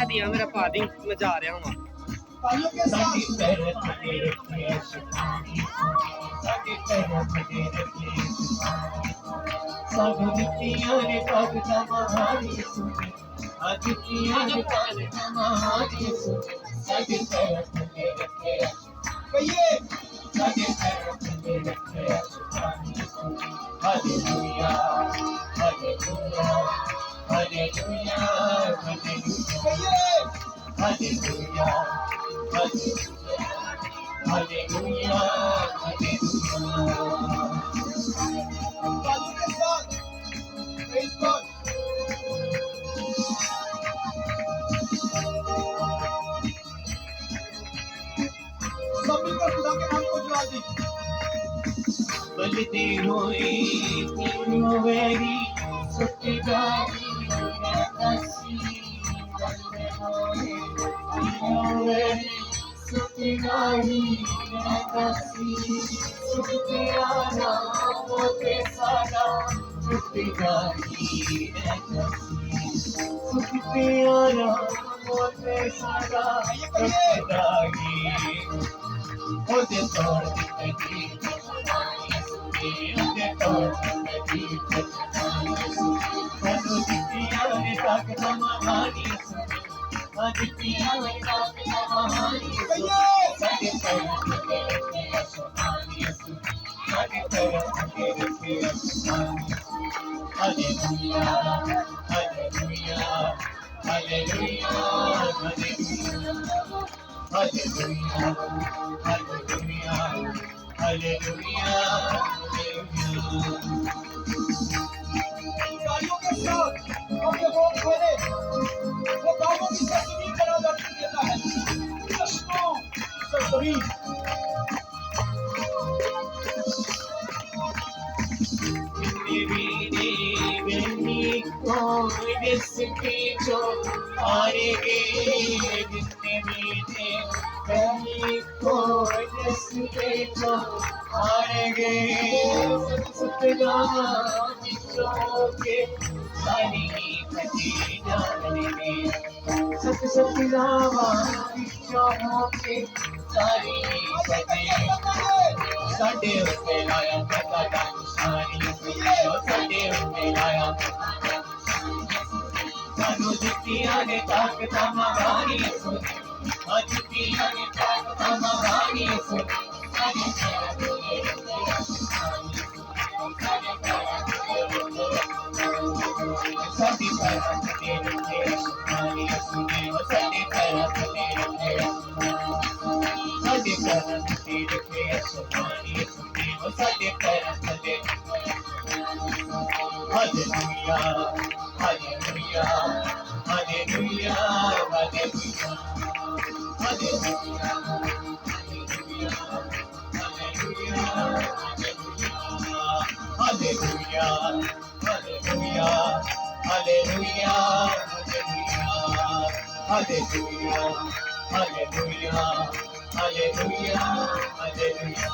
ਪੈਸਾ ਦਿਆ ਮੇਰਾ ਭਾਦੀ ਮੈਂ ਜਾ ਰਿਹਾ ਹਾਂ भाइयों के साथ कहिए भाइयों के साथ praise God। सब मिलकर खुदा के नाम को जलाल दी बलते हुए वेरी सत्यगारी नसी बलते हुए सत्यगारी नसी सुख प्यारा मोते सारा सत्यगारी नसी सुख प्यारा मोते सारा सत्यगारी ओदे तोड़ दी गाड़ियों के साथ अपने होठ खोले वो गाँवों की सरजमीन बना देता है चश्मों सरजमीन जिसके जो आएंगे जितने मीठे को जिसके जो आएंगे सतगा के सारी खती जाने सतगा के सारी खती साडे उत्ते लाया पता सारी साडे उत्ते लाया सानू जितिया ने ताकत महारानी सुन जितिया ने ताकत महारानी सुन साडी परत तेरे रानी सुने साडी परत तेरे साडी परत तेरे रानी सुने साडी परत तेरे hallelujah hallelujah hallelujah hallelujah hallelujah hallelujah hallelujah hallelujah hallelujah hallelujah hallelujah hallelujah